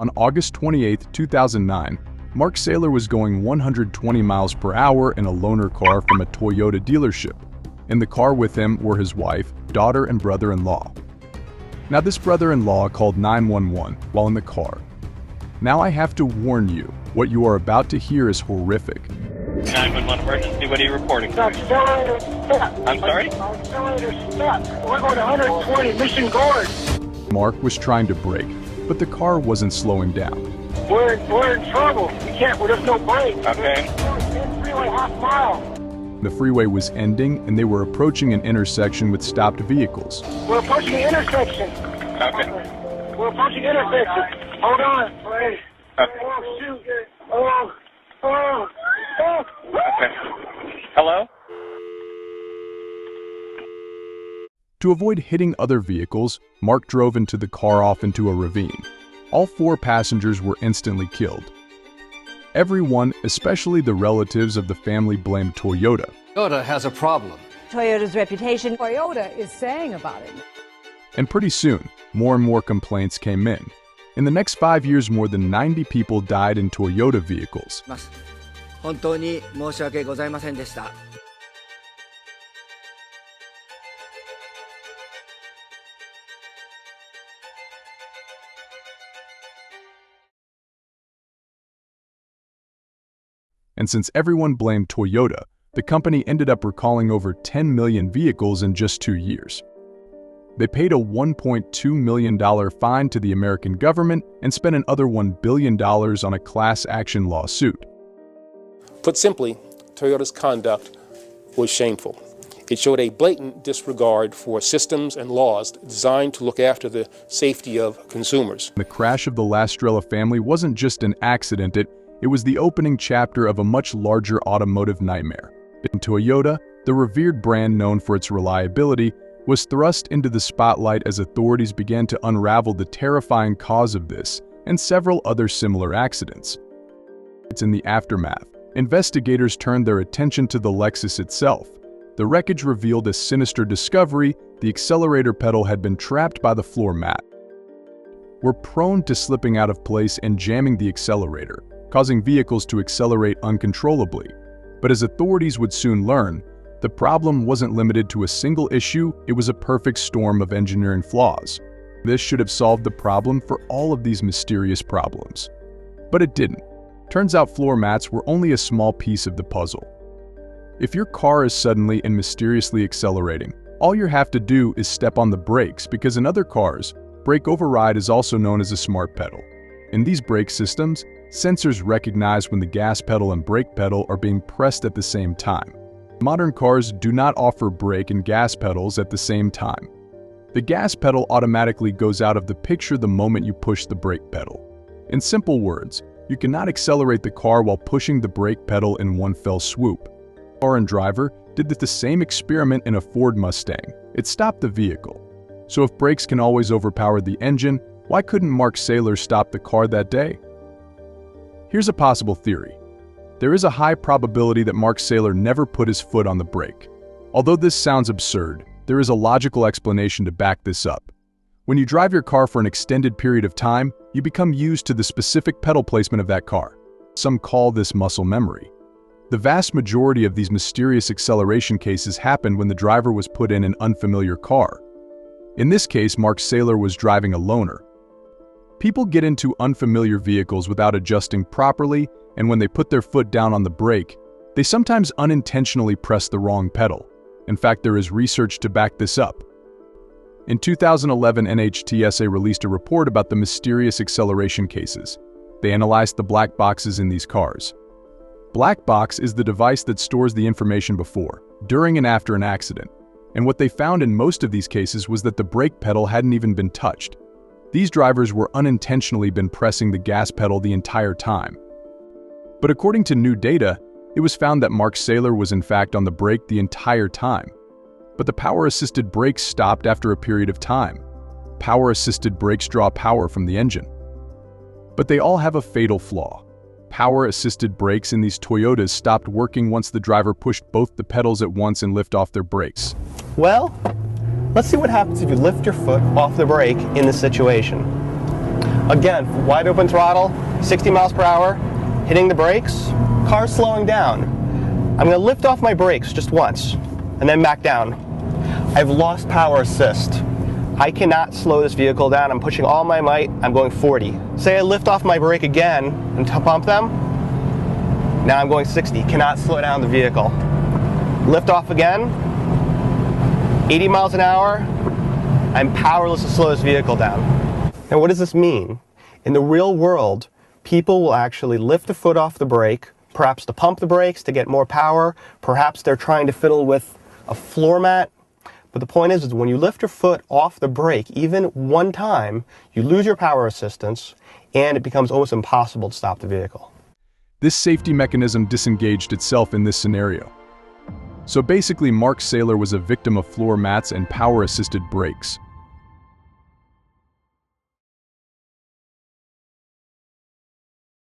On August 28, 2009, Mark Saylor was going 120 miles per hour in a loaner car from a Toyota dealership. In the car with him were his wife, daughter, and brother-in-law. Now this brother-in-law called 911 while in the car. Now I have to warn you, what you are about to hear is horrific. 911 emergency, what are you reporting? Accelerator step. I'm sorry? Accelerator step. We're going 120, Mission Gorge. Mark was trying to brake, but the car wasn't slowing down. We're in trouble. We can't, there's no brake. Okay. It's freeway half mile. The freeway was ending and they were approaching an intersection with stopped vehicles. We're approaching the intersection. Okay. We're approaching the intersection. Hold on. Wait. Okay. Oh, shoot. Oh. Oh. Oh. Okay. Hello? To avoid hitting other vehicles, Mark drove into the car off into a ravine. All 4 passengers were instantly killed. Everyone, especially the relatives of the family, blamed Toyota. Toyota has a problem. Toyota's reputation. Toyota is saying about it. And pretty soon, more and more complaints came in. In the next 5 years, more than 90 people died in Toyota vehicles. 本当に申し訳ございませんでした。And since everyone blamed Toyota, the company ended up recalling over 10 million vehicles in just 2 years. They paid a $1.2 million fine to the American government and spent another $1 billion on a class action lawsuit. Put simply, Toyota's conduct was shameful. It showed a blatant disregard for systems and laws designed to look after the safety of consumers. The crash of the Lastrella family wasn't just an accident, it was the opening chapter of a much larger automotive nightmare. In Toyota, the revered brand known for its reliability, was thrust into the spotlight as authorities began to unravel the terrifying cause of this and several other similar accidents. It's in the aftermath. Investigators turned their attention to the Lexus itself. The wreckage revealed a sinister discovery: the accelerator pedal had been trapped by the floor mat. We're prone to slipping out of place and jamming the accelerator, causing vehicles to accelerate uncontrollably. But as authorities would soon learn, the problem wasn't limited to a single issue, it was a perfect storm of engineering flaws. This should have solved the problem for all of these mysterious problems. But it didn't. Turns out floor mats were only a small piece of the puzzle. If your car is suddenly and mysteriously accelerating, all you have to do is step on the brakes, because in other cars, brake override is also known as a smart pedal. In these brake systems, sensors recognize when the gas pedal and brake pedal are being pressed at the same time. Modern cars do not offer brake and gas pedals at the same time. The gas pedal automatically goes out of the picture the moment you push the brake pedal. In simple words, you cannot accelerate the car while pushing the brake pedal in one fell swoop. Car and driver did the same experiment in a Ford Mustang. It stopped the vehicle. So if brakes can always overpower the engine, why couldn't Mark Saylor stop the car that day? Here's a possible theory. There is a high probability that Mark Saylor never put his foot on the brake. Although this sounds absurd, there is a logical explanation to back this up. When you drive your car for an extended period of time, you become used to the specific pedal placement of that car. Some call this muscle memory. The vast majority of these mysterious acceleration cases happened when the driver was put in an unfamiliar car. In this case, Mark Saylor was driving a loaner. People get into unfamiliar vehicles without adjusting properly, and when they put their foot down on the brake, they sometimes unintentionally press the wrong pedal. In fact, there is research to back this up. In 2011, NHTSA released a report about the mysterious acceleration cases. They analyzed the black boxes in these cars. Black box is the device that stores the information before, during, and after an accident. And what they found in most of these cases was that the brake pedal hadn't even been touched. These drivers were unintentionally been pressing the gas pedal the entire time. But according to new data, it was found that Mark Saylor was in fact on the brake the entire time. But the power-assisted brakes stopped after a period of time. Power-assisted brakes draw power from the engine. But they all have a fatal flaw. Power-assisted brakes in these Toyotas stopped working once the driver pushed both the pedals at once and lift off their brakes. Well, let's see what happens if you lift your foot off the brake in this situation. Again, wide open throttle, 60 miles per hour, hitting the brakes, car's slowing down. I'm going to lift off my brakes just once and then back down. I've lost power assist. I cannot slow this vehicle down. I'm pushing all my might. I'm going 40. Say I lift off my brake again and pump them. Now I'm going 60. Cannot slow down the vehicle. Lift off again. 80 miles an hour. I'm powerless to slow this vehicle down. Now what does this mean? In the real world, people will actually lift a foot off the brake, perhaps to pump the brakes to get more power. Perhaps they're trying to fiddle with a floor mat. But the point is when you lift your foot off the brake, even one time, you lose your power assistance and it becomes almost impossible to stop the vehicle. This safety mechanism disengaged itself in this scenario. So basically, Mark Saylor was a victim of floor mats and power-assisted brakes.